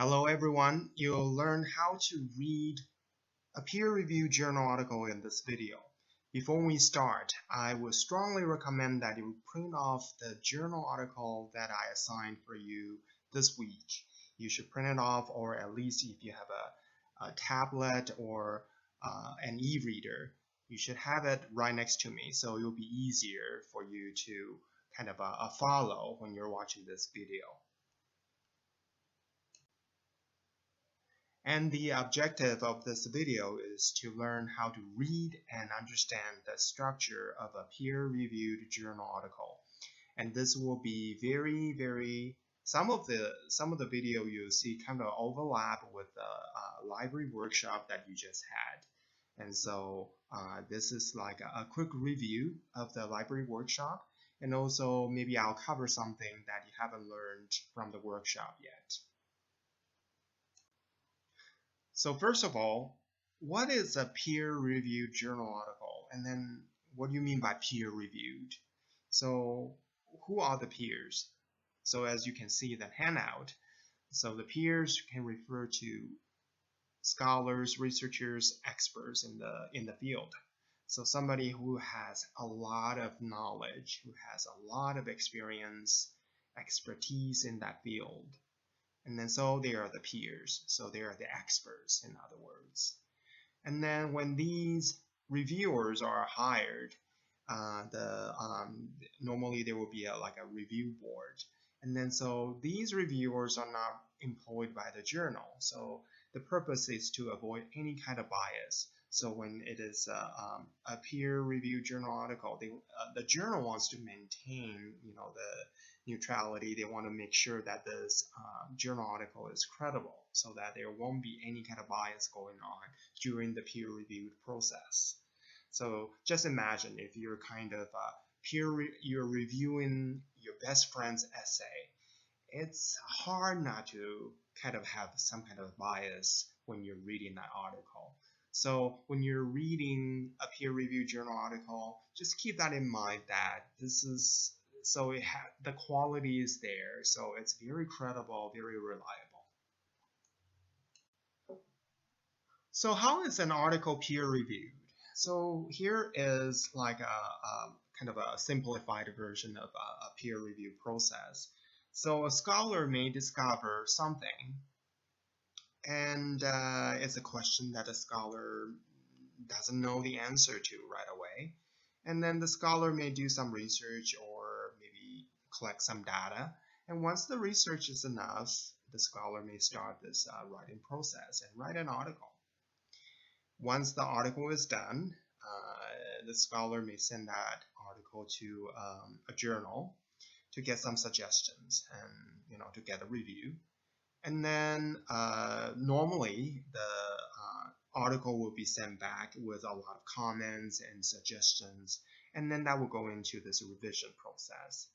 Hello everyone, you'll learn how to read a peer-reviewed journal article in this video. Before we start, I would strongly recommend that you print off the journal article that I assigned for you this week. You should print it off, or at least if you have a tablet or an e-reader, you should have it right next to me, so it will be easier for you to kind of follow when you're watching this video. And the objective of this video is to learn how to read and understand the structure of a peer-reviewed journal article. And this will be very some of the video you'll see kind of overlap with the library workshop that you just had. And so this is like a quick review of the library workshop, and also maybe I'll cover something that you haven't learned from the workshop yet. So first of all, what is a peer-reviewed journal article? And then what do you mean by peer-reviewed? So who are the peers? So as you can see in the handout, so the peers can refer to scholars, researchers, experts in the field. So somebody who has a lot of knowledge, who has a lot of experience, expertise in that field. And then so they are the peers, so they are the experts, in other words. And then when these reviewers are hired, normally there will be like a review board. And then so these reviewers are not employed by the journal. So the purpose is to avoid any kind of bias. So when it is a peer-reviewed journal article, the journal wants to maintain, the neutrality. They want to make sure that this journal article is credible, so that there won't be any kind of bias going on during the peer-reviewed process. So just imagine if you're kind of you're reviewing your best friend's essay. It's hard not to kind of have some kind of bias when you're reading that article. So when you're reading a peer-reviewed journal article, just keep that in mind, that this is, so the quality is there, so it's very credible, very reliable. So how is an article peer-reviewed? So here is like a kind of a simplified version of a peer review process. So a scholar may discover something, and it's a question that a scholar doesn't know the answer to right away. And then the scholar may do some research or maybe collect some data. And once the research is enough, the scholar may start this writing process and write an article. Once the article is done, the scholar may send that article to a journal to get some suggestions and to get a review. And then normally the article will be sent back with a lot of comments and suggestions, and then that will go into this revision process.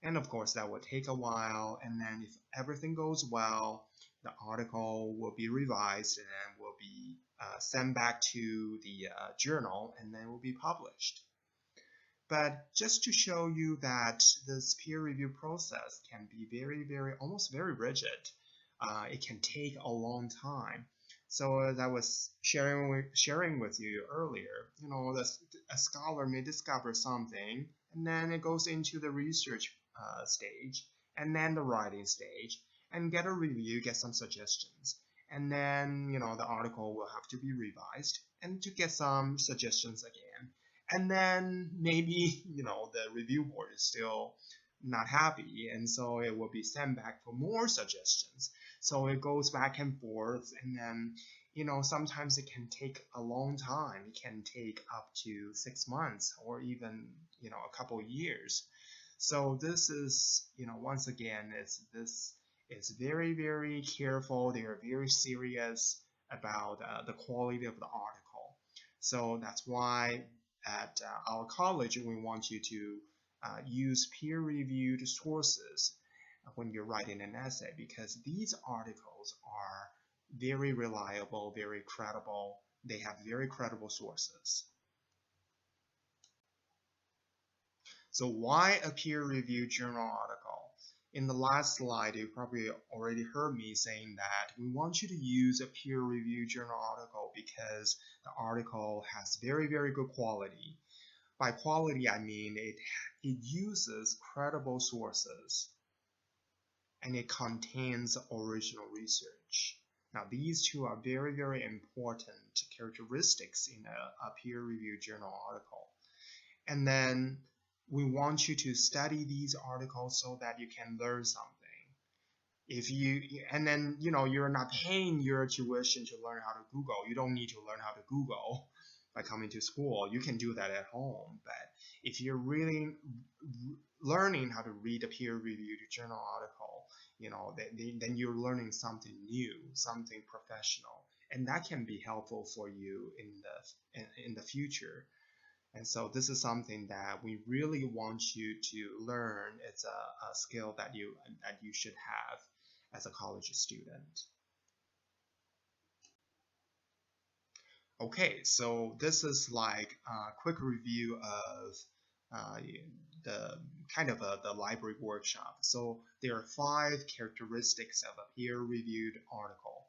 And of course that will take a while, and then if everything goes well, the article will be revised and will be sent back to the journal, and then will be published. But just to show you that this peer review process can be almost very rigid, it can take a long time. So as I was sharing with you earlier, a scholar may discover something, and then it goes into the research stage, and then the writing stage, and get a review, get some suggestions. And then, the article will have to be revised and to get some suggestions again. And then maybe, the review board is still not happy, and so it will be sent back for more suggestions. So it goes back and forth, and then, sometimes it can take a long time. It can take up to 6 months or even, a couple years. So this is, once again, it's very careful. They are very serious about the quality of the article. So that's why at our college we want you to use peer-reviewed sources when you're writing an essay, because these articles are very reliable, very credible. They have very credible sources. So why a peer-reviewed journal article? In the last slide, you probably already heard me saying that we want you to use a peer-reviewed journal article because the article has very good quality. By quality, I mean it uses credible sources and it contains original research. Now, these two are very important characteristics in a peer-reviewed journal article. And then we want you to study these articles so that you can learn something. If you and then you're not paying your tuition to learn how to Google. You don't need to learn how to Google by coming to school. You can do that at home. But if you're really learning how to read a peer-reviewed journal article, then you're learning something new, something professional, and that can be helpful for you in the future. And so this is something that we really want you to learn. It's a skill that you should have as a college student. Okay, so this is like a quick review of the the library workshop. So there are 5 characteristics of a peer-reviewed article.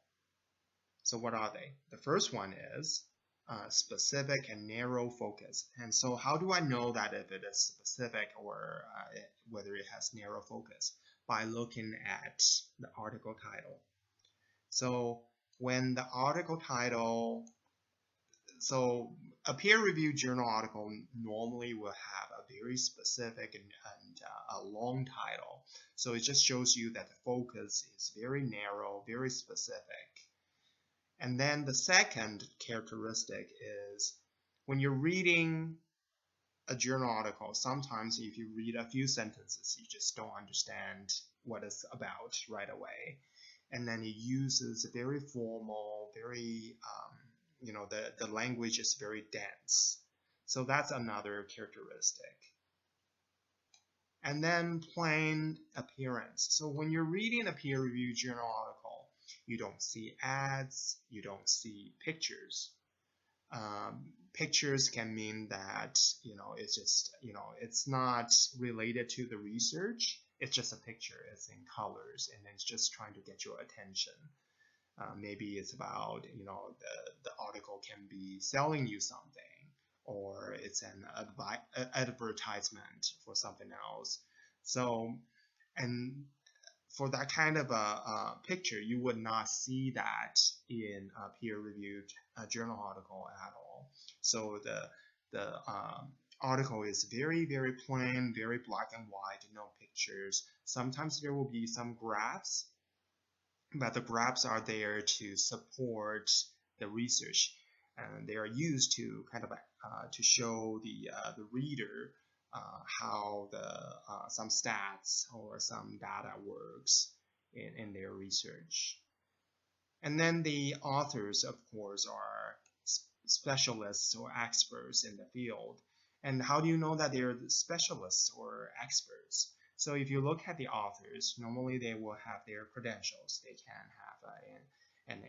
So what are they? The first one is specific and narrow focus. And so how do I know that if it is specific or whether it has narrow focus? By looking at the article title. So when the article title, so a peer-reviewed journal article normally will have a very specific and a long title. So it just shows you that the focus is very narrow, very specific. And then the second characteristic is when you're reading a journal article, sometimes if you read a few sentences, you just don't understand what it's about right away. And then it uses very formal, very, the language is very dense. So that's another characteristic. And then plain appearance. So when you're reading a peer-reviewed journal article, you don't see ads, you don't see pictures. Pictures can mean that it's just it's not related to the research. It's just a picture. It's in colors and it's just trying to get your attention. Maybe it's about the article can be selling you something, or it's an advertisement for something else. So, and for that kind of a picture, you would not see that in a peer-reviewed journal article at all. So the article is very plain, very black and white, no pictures. Sometimes there will be some graphs, but the graphs are there to support the research, and they are used to to show the reader how some stats or some data works in their research. And then the authors, of course, are specialists or experts in the field. And how do you know that they're specialists or experts? So if you look at the authors, normally they will have their credentials. They can have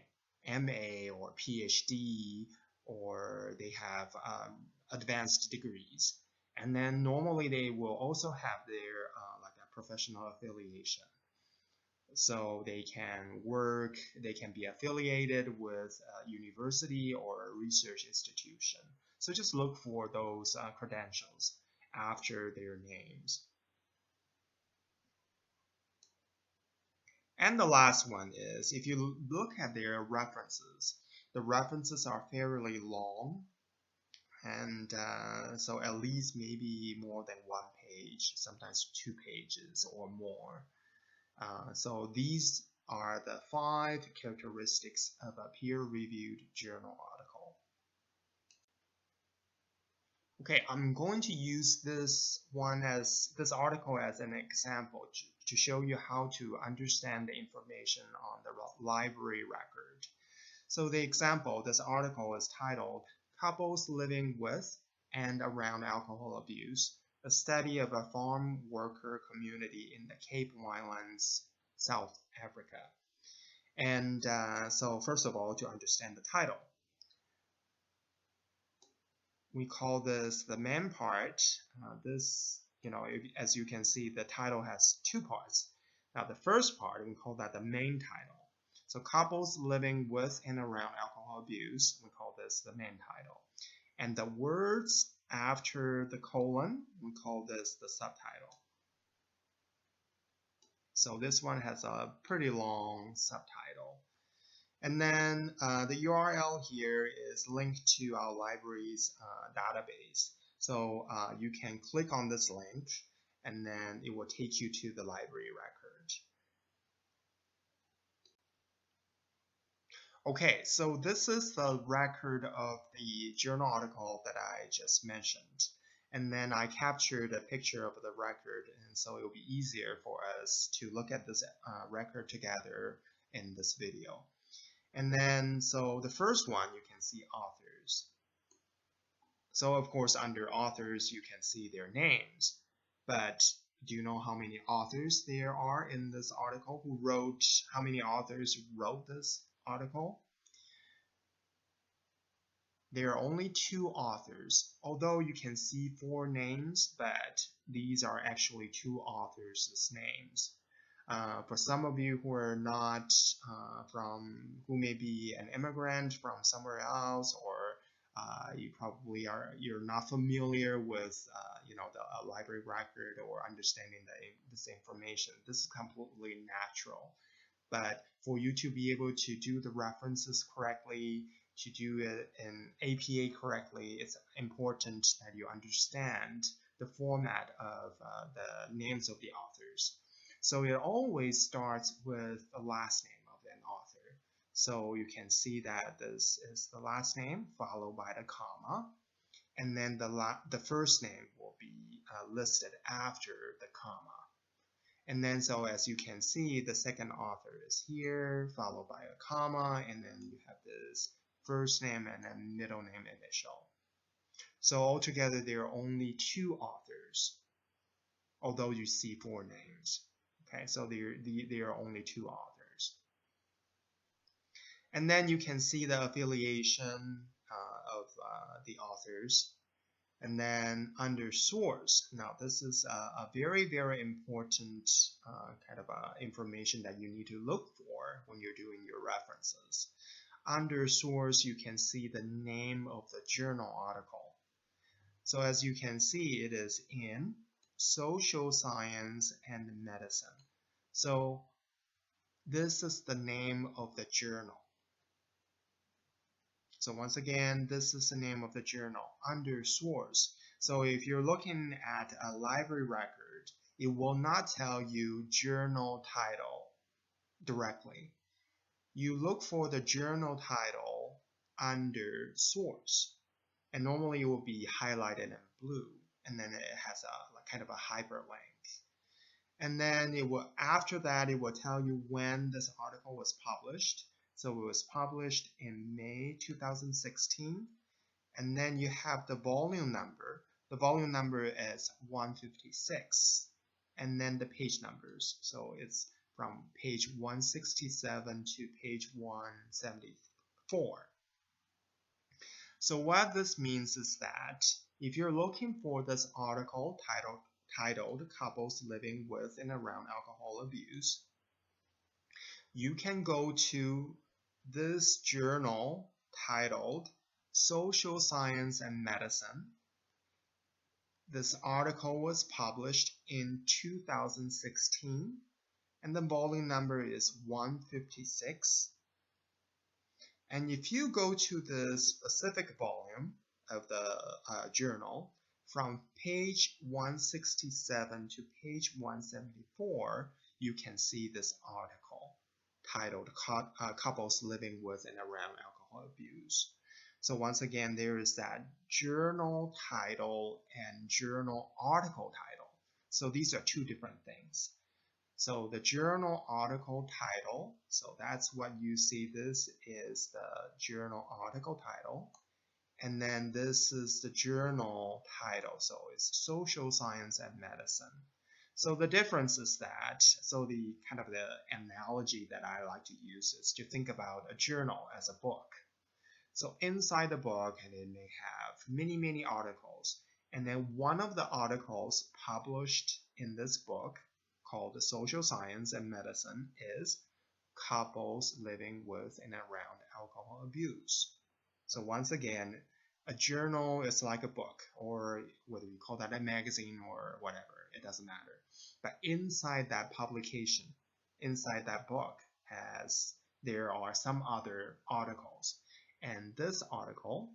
an MA or PhD, or they have advanced degrees. And then normally they will also have their like a professional affiliation. So they can be affiliated with a university or a research institution. So just look for those credentials after their names. And the last one is, if you look at their references, the references are fairly long, and so at least maybe more than 1 page, sometimes 2 pages or more. So these are the 5 characteristics of a peer-reviewed journal article. Okay, I'm going to use this article as an example to show you how to understand the information on the library record. So the example, this article is titled "Couples Living with and Around Alcohol Abuse: A Study of a Farm Worker Community in the Cape Winelands, South Africa." And so first of all, to understand the title, we call this the main part. As you can see, the title has 2 parts. Now the first part, we call that the main title. So couples living with and around alcohol abuse, we call this the main title. And the words after the colon, we call this the subtitle. So this one has a pretty long subtitle. And then the URL here is linked to our library's database. So you can click on this link and then it will take you to the library record. Okay, so this is the record of the journal article that I just mentioned. And then I captured a picture of the record, and so it will be easier for us to look at this record together in this video. And then, so the first one, you can see authors. So of course, under authors, you can see their names. But do you know how many authors there are in this article? How many authors wrote this article? There are only 2 authors, although you can see 4 names, but these are actually 2 authors' names. For some of you who are not who may be an immigrant from somewhere else, or you're not familiar with the library record or understanding this information. This is completely natural. But for you to be able to do the references correctly, to do it in APA correctly, it's important that you understand the format of the names of the authors. So it always starts with the last name of an author. So you can see that this is the last name followed by the comma, and then the first name will be listed after the comma. And then, so as you can see, the second author is here, followed by a comma, and then you have this first name and then middle name initial. So altogether, there are only 2 authors, although you see 4 names. Okay, so there are only 2 authors. And then you can see the affiliation of the authors. And then under source, now this is a very, very important kind of information that you need to look for when you're doing your references. Under source, you can see the name of the journal article. So as you can see, it is in Social Science and Medicine. So this is the name of the journal. So once again, this is the name of the journal under source. So if you're looking at a library record, it will not tell you journal title directly. You look for the journal title under source, and normally it will be highlighted in blue, and then it has a kind of a hyperlink. And then after that, it will tell you when this article was published. So it was published in May 2016. And then you have the volume number. The volume number is 156. And then the page numbers. So it's from page 167 to page 174. So what this means is that if you're looking for this article titled Couples Living with and Around Alcohol Abuse, you can go to this journal titled Social Science and Medicine. This article was published in 2016, and the volume number is 156. And if you go to the specific volume of the journal, from page 167 to page 174, you can see this article titled Couples Living with and Around Alcohol Abuse. So once again, there is that journal title and journal article title. So these are 2 different things. So the journal article title, so that's what you see. This is the journal article title. And then this is the journal title. So it's Social Science and Medicine. So the difference is that, so the kind of the analogy that I like to use is to think about a journal as a book. So inside the book, and it may have many, many articles. And then one of the articles published in this book called Social Science and Medicine is Couples Living with and Around Alcohol Abuse. So once again, a journal is like a book, or whether you call that a magazine or whatever, it doesn't matter. But inside that publication, inside that book, there are some other articles. And this article,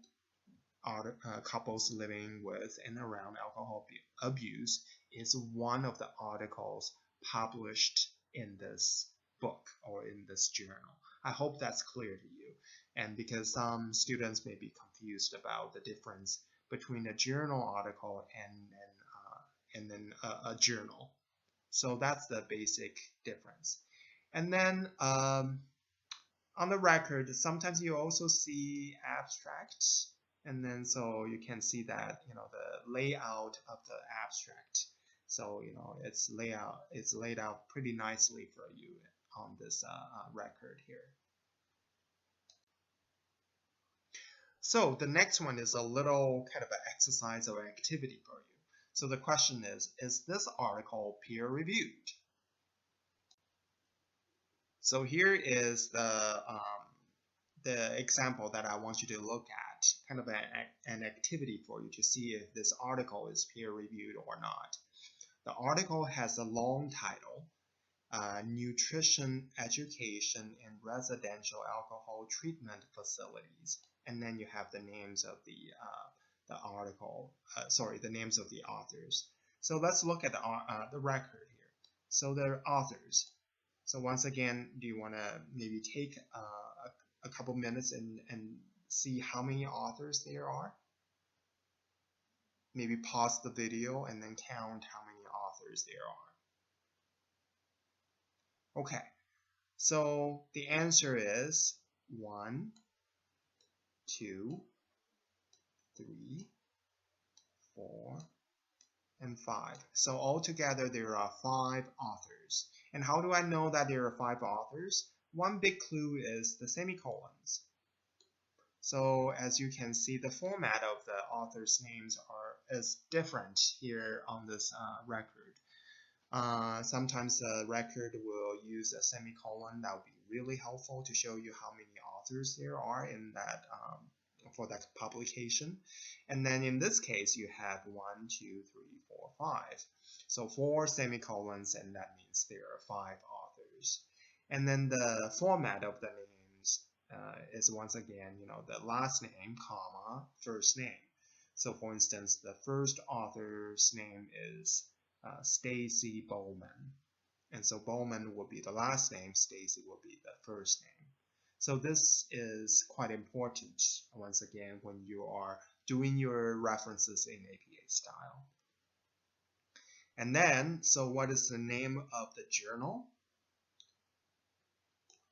Couples Living with and Around Alcohol Abuse, is one of the articles published in this book or in this journal. I hope that's clear to you. And because some students may be confused about the difference between a journal article and then a journal. So that's the basic difference. And then on the record, sometimes you also see abstracts, and then so you can see that the layout of the abstract. So it's laid out pretty nicely for you on this record here. So the next one is a little kind of an exercise or activity for you. So the question is this article peer reviewed? So here is the example that I want you to look at, kind of an activity for you to see if this article is peer reviewed or not. The article has a long title, Nutrition Education in Residential Alcohol Treatment Facilities, and then you have the names of the names of the authors. So let's look at the record here. So the authors. So once again, do you want to maybe take a couple minutes and see how many authors there are? Maybe pause the video and then count how many authors there are. Okay, so the answer is 1, 2, 3, 4, and 5. So altogether there are 5 authors. And how do I know that there are 5 authors? One big clue is the semicolons. So as you can see, the format of the authors' names is different here on this record. Sometimes the record will use a semicolon. That would be really helpful to show you how many authors there are in that for that publication. And then in this case, you have 1, 2, 3, 4, 5. So 4 semicolons, and that means there are 5 authors. And then the format of the names is once again, the last name, comma, first name. So for instance, the first author's name is Stacy Bowman. And so Bowman will be the last name, Stacy will be the first name. So this is quite important, once again, when you are doing your references in APA style. And then, so what is the name of the journal?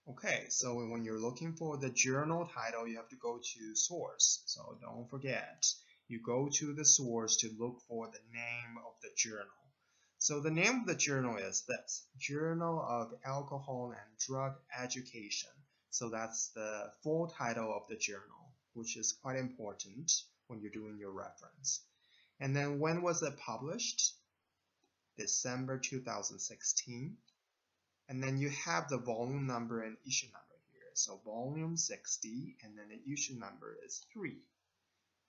Okay, so when you're looking for the journal title, you have to go to source. So don't forget, you go to the source to look for the name of the journal. So the name of the journal is this, Journal of Alcohol and Drug Education. So that's the full title of the journal, which is quite important when you're doing your reference. And then when was it published? December 2016. And then you have the volume number and issue number here. So volume 60, and then the issue number is 3.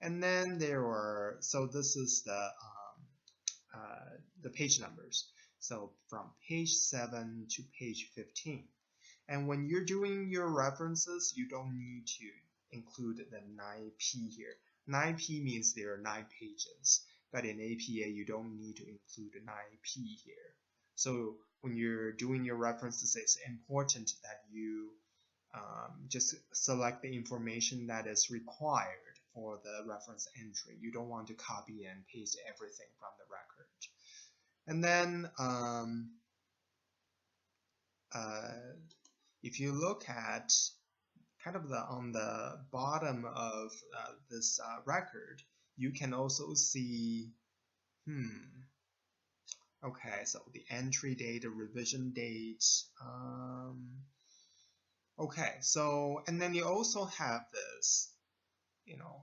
And then so this is the page numbers. So from page 7 to page 15. And when you're doing your references, you don't need to include the 9P here. 9P means there are 9 pages, but in APA, you don't need to include 9P here. So when you're doing your references, it's important that you just select the information that is required for the reference entry. You don't want to copy and paste everything from the record. And then if you look at kind of on the bottom of this record, you can also see, okay, so the entry date, the revision date, okay, so, and then you also have this,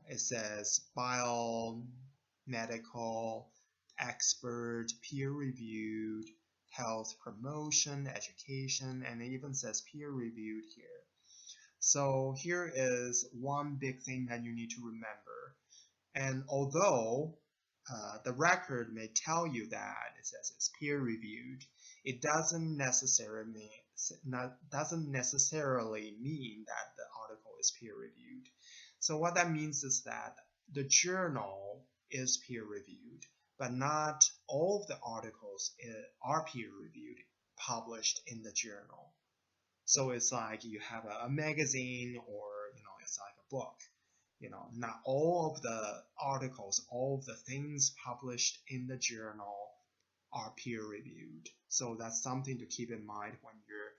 it says biomedical expert, peer-reviewed, health promotion, education, and it even says peer-reviewed here. So here is one big thing that you need to remember. And although the record may tell you that it says it's peer-reviewed, it doesn't necessarily mean that the article is peer-reviewed. So what that means is that the journal is peer-reviewed, but not all of the articles are peer-reviewed, published in the journal. So it's like you have a magazine, or it's like a book. Not all of the articles, all of the things published in the journal are peer-reviewed. So that's something to keep in mind when you're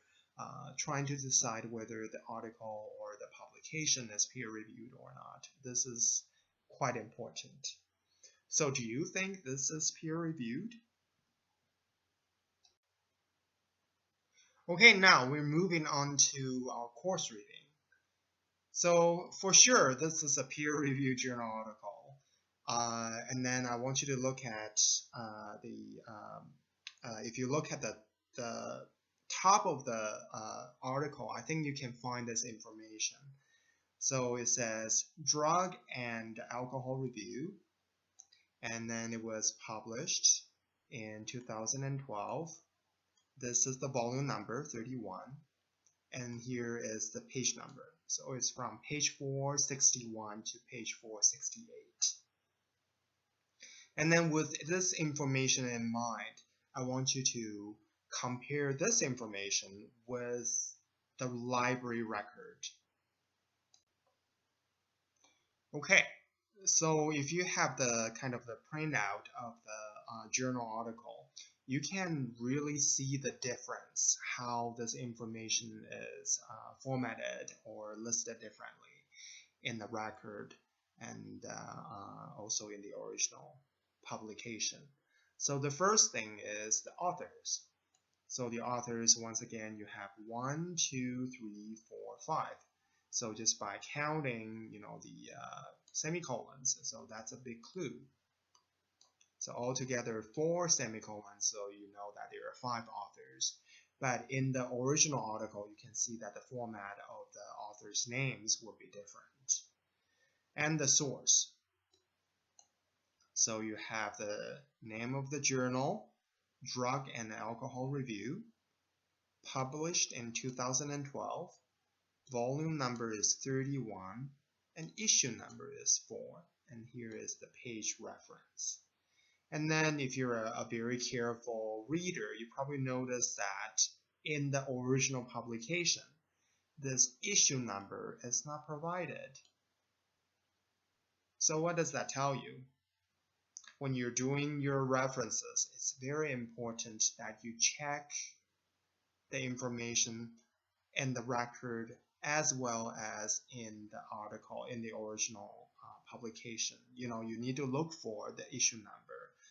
trying to decide whether the article or the publication is peer-reviewed or not. This is quite important. So do you think this is peer-reviewed? Okay, now we're moving on to our course reading. So for sure, this is a peer-reviewed journal article. And then I want you to look at if you look at the top of the article, I think you can find this information. So it says Drug and Alcohol Review, and then it was published in 2012. This is the volume number 31, and here is the page number. So it's from page 461 to page 468. And then with this information in mind, I want you to compare this information with the library record. Okay, so if you have the kind of the printout of the journal article, you can really see the difference, how this information is formatted or listed differently in the record and also in the original publication. So the first thing is the authors. So the authors, once again, you have 1, 2, 3, 4, 5. So just by counting, the semicolons, so that's a big clue. So altogether 4 semicolons, so you know that there are 5 authors. But in the original article, you can see that the format of the authors' names will be different. And the source. So you have the name of the journal, Drug and Alcohol Review, published in 2012. Volume number is 31, and issue number is 4. And here is the page reference. And then if you're a very careful reader, you probably notice that in the original publication, this issue number is not provided. So what does that tell you? When you're doing your references, it's very important that you check the information in the record as well as in the article, in the original publication. You need to look for the issue number.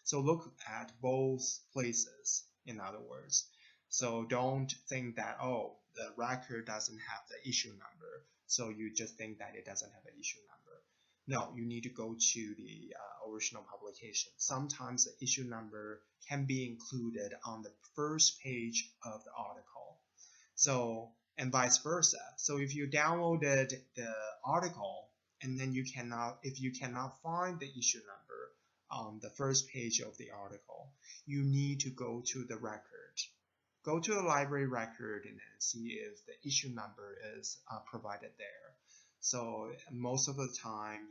So look at both places, in other words. So don't think that, oh, the record doesn't have the issue number, so you just think that it doesn't have an issue number. No, you need to go to the original publication. Sometimes the issue number can be included on the first page of the article. So, and vice versa. So if you downloaded the article and then if you cannot find the issue number on the first page of the article, you need to go to the record. Go to the library record and then see if the issue number is provided there. So most of the time,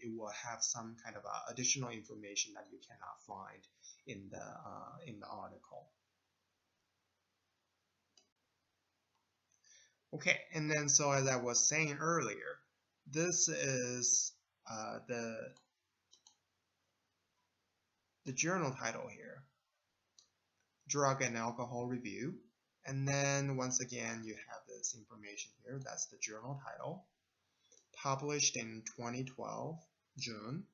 it will have some kind of additional information that you cannot find in the article. Okay, and then so as I was saying earlier, this is the journal title here, Drug and Alcohol Review. And then once again, you have this information here. That's the journal title. Published in 2012, June.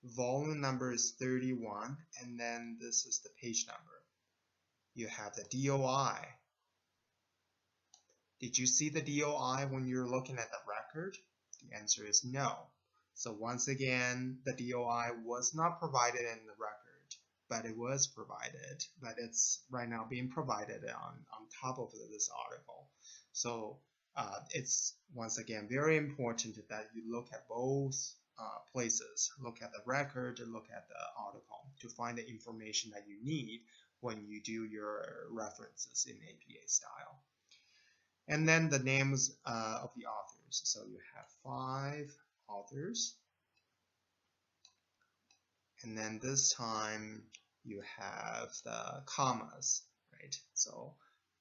Volume number is 31, and then this is the page number. You have the DOI. Did you see the DOI when you're looking at the record? The answer is no. So once again, the DOI was not provided in the record, but it was provided, but it's right now being provided on top of this article. So it's once again very important that you look at both places, look at the record, look at the article to find the information that you need when you do your references in APA style. And then the names of the authors. So you have 5 authors. And then this time you have the commas, right? So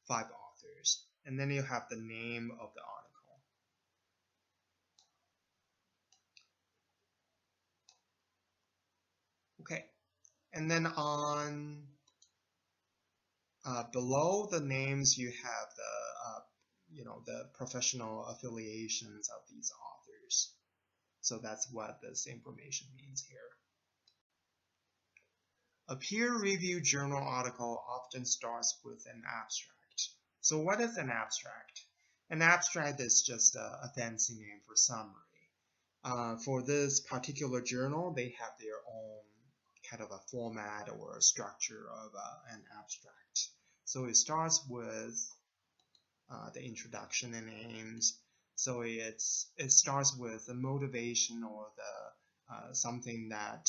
5 authors. And then you have the name of the article. Okay. And then on below the names, you have the professional affiliations of these authors. So that's what this information means here. A peer-reviewed journal article often starts with an abstract. So what is an abstract? An abstract is just a fancy name for summary. For this particular journal, they have their own kind of a format or a structure of an abstract. So it starts with the introduction and aims. So it starts with the motivation or the something that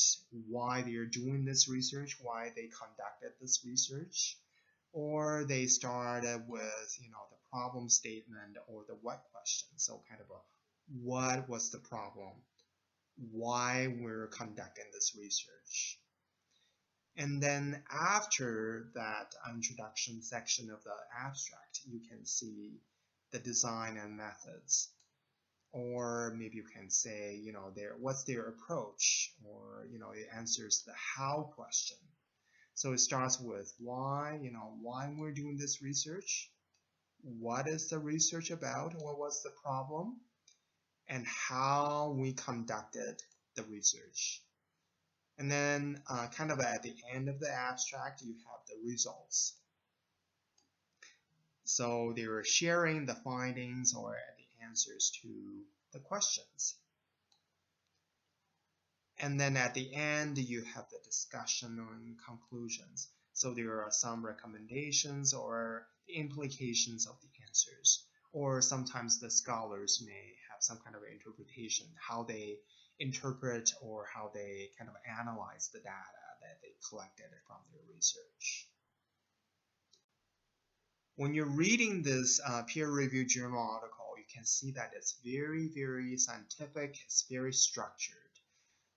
why they're doing this research, why they conducted this research, or they started with the problem statement or the what question. So kind of a what was the problem, why we're conducting this research. And then after that introduction section of the abstract, you can see the design and methods. Or maybe you can say, what's their approach, or it answers the how question. So it starts with why, why we're doing this research, what is the research about, what was the problem, and how we conducted the research. And then kind of at the end of the abstract, you have the results. So they were sharing the findings or the answers to the questions. And then at the end, you have the discussion and conclusions. So there are some recommendations or the implications of the answers. Or sometimes the scholars may have some kind of interpretation, how they interpret or how they kind of analyze the data that they collected from their research. When you're reading this peer-reviewed journal article, you can see that it's very, very scientific, it's very structured.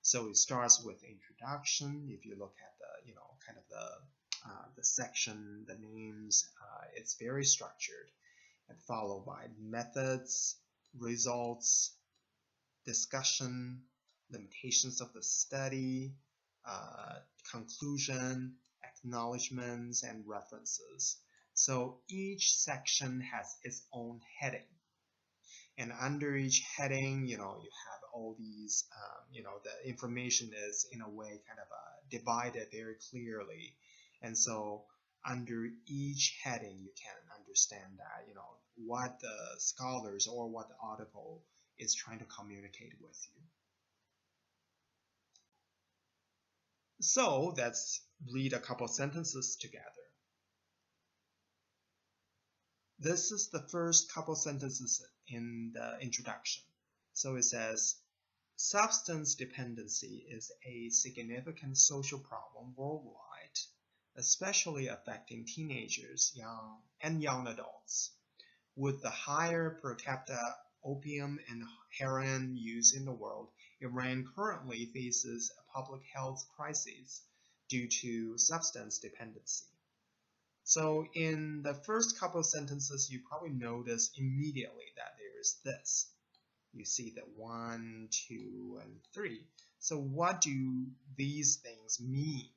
So it starts with introduction. If you look at the, kind of the section, the names, it's very structured, and followed by methods, results, discussion, limitations of the study, conclusion, acknowledgements, and references. So each section has its own heading. And under each heading, you have all these, the information is in a way kind of divided very clearly. And so under each heading, you can understand that, what the scholars or what the article is trying to communicate with you. So let's read a couple sentences together. This is the first couple sentences in the introduction. So it says, substance dependency is a significant social problem worldwide, especially affecting teenagers, young adults. With the higher per capita opium and heroin use in the world, Iran currently faces a public health crisis due to substance dependency. So in the first couple of sentences, you probably notice immediately that there is this. You see the 1, 2, and 3. So what do these things mean?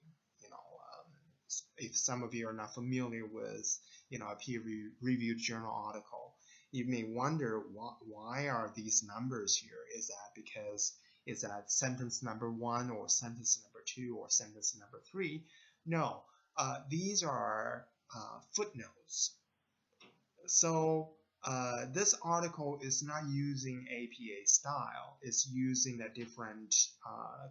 If some of you are not familiar with, a peer-reviewed journal article, you may wonder why are these numbers here? Is that sentence number 1 or sentence number 2 or sentence number 3? No, these are footnotes. So this article is not using APA style. It's using a different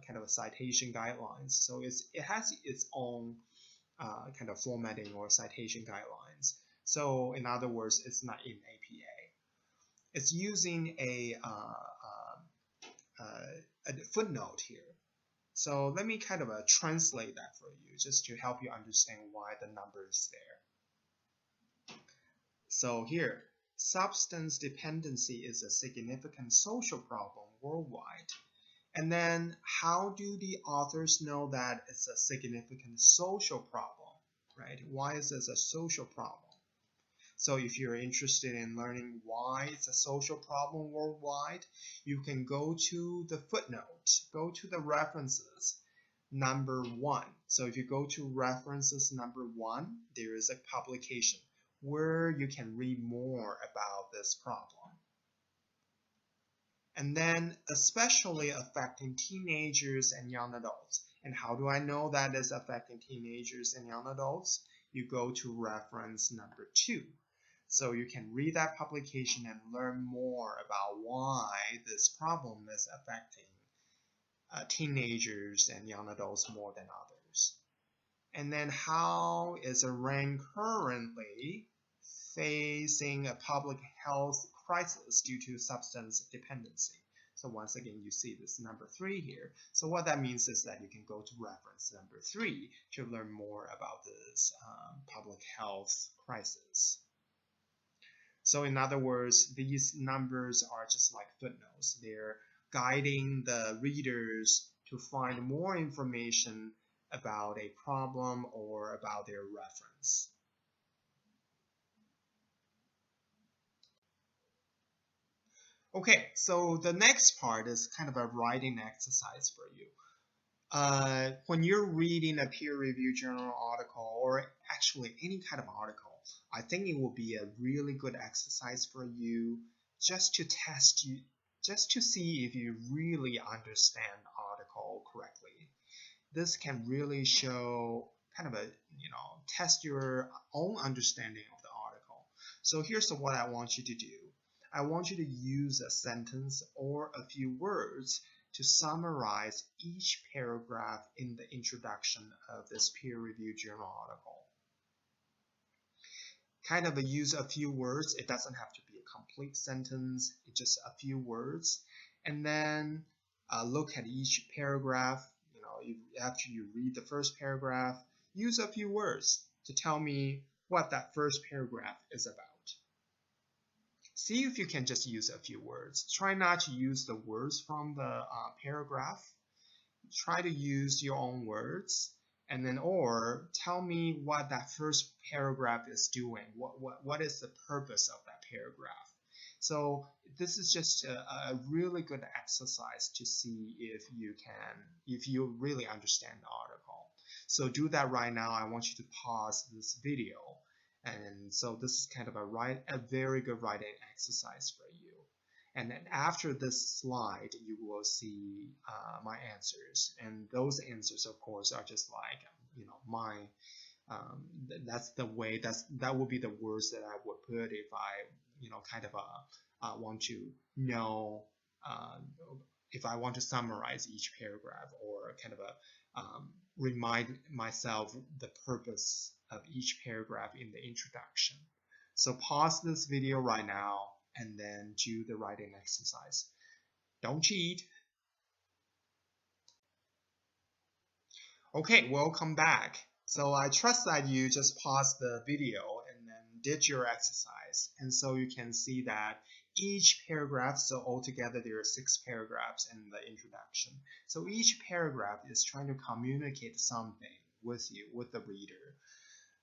kind of a citation guidelines. So it has its own kind of formatting or citation guidelines. So in other words, it's not in APA. It's using a footnote here. So let me kind of translate that for you just to help you understand why the number is there. So here, substance dependency is a significant social problem worldwide. And then how do the authors know that it's a significant social problem, right? Why is this a social problem? So if you're interested in learning why it's a social problem worldwide, you can go to the footnote, go to the references, number 1. So if you go to references number 1, there is a publication where you can read more about this problem. And then especially affecting teenagers and young adults. And how do I know that it's affecting teenagers and young adults? You go to reference number 2. So you can read that publication and learn more about why this problem is affecting teenagers and young adults more than others. And then how is Iran currently facing a public health crisis due to substance dependency? So once again, you see this number 3 here. So what that means is that you can go to reference number 3 to learn more about this public health crisis. So in other words, these numbers are just like footnotes. They're guiding the readers to find more information about a problem or about their reference. Okay, so the next part is kind of a writing exercise for you. When you're reading a peer-reviewed journal article, or actually any kind of article, I think it will be a really good exercise for you just to test you, just to see if you really understand the article correctly. This can really show kind of a, test your own understanding of the article. So here's what I want you to do. I want you to use a sentence or a few words to summarize each paragraph in the introduction of this peer-reviewed journal article. Kind of use a few words. It doesn't have to be a complete sentence. It's just a few words. And then look at each paragraph. After you read the first paragraph, use a few words to tell me what that first paragraph is about. See if you can just use a few words. Try not to use the words from the paragraph. Try to use your own words, and then or tell me what that first paragraph is doing. What is the purpose of that paragraph? So this is just a really good exercise to see if you really understand the article. So do that right now. I want you to pause this video. And so this is kind of a very good writing exercise for you. And then after this slide, you will see my answers. And those answers, of course, are just like, my, that's the way, that would be the words that I would put if I, kind of want to know, if I want to summarize each paragraph or kind of remind myself the purpose of each paragraph in the introduction. So pause this video right now and then do the writing exercise. Don't cheat. Okay, welcome back. So I trust that you just paused the video and then did your exercise. And so you can see that each paragraph, so altogether there are 6 paragraphs in the introduction. So each paragraph is trying to communicate something with you, with the reader.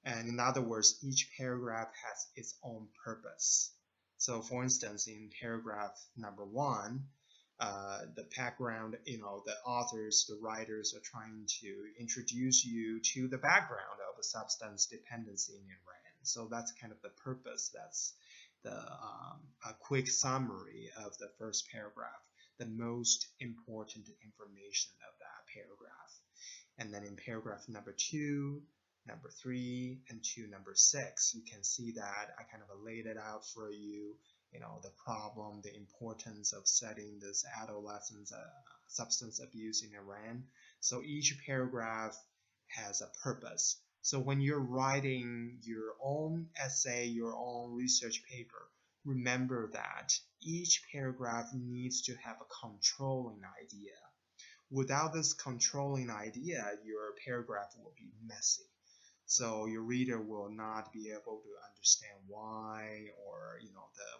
And in other words, each paragraph has its own purpose. So for instance, in paragraph number 1, the background, the authors, the writers are trying to introduce you to the background of a substance dependency in Iran. So that's kind of the purpose. That's a quick summary of the first paragraph, the most important information of that paragraph. And then in paragraph number 2, number 3, and to number 6. You can see that I kind of laid it out for you, the problem, the importance of studying this adolescent substance abuse in Iran. So each paragraph has a purpose. So when you're writing your own essay, your own research paper, remember that each paragraph needs to have a controlling idea. Without this controlling idea, your paragraph will be messy. So your reader will not be able to understand why, or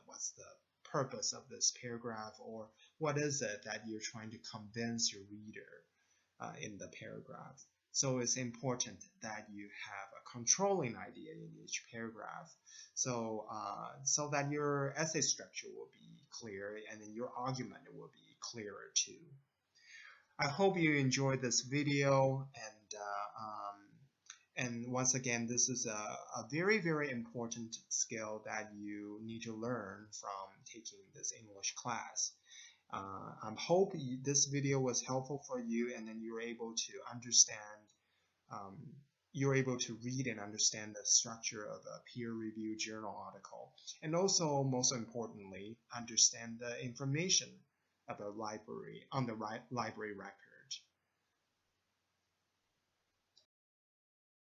what's the purpose of this paragraph, or what is it that you're trying to convince your reader in the paragraph. So it's important that you have a controlling idea in each paragraph, so that your essay structure will be clear, and then your argument will be clearer too. I hope you enjoyed this video, and once again, this is a very, very important skill that you need to learn from taking this English class. I hope this video was helpful for you, and then you're able to understand, you're able to read and understand the structure of a peer-reviewed journal article, and also, most importantly, understand the information of a library on the library record.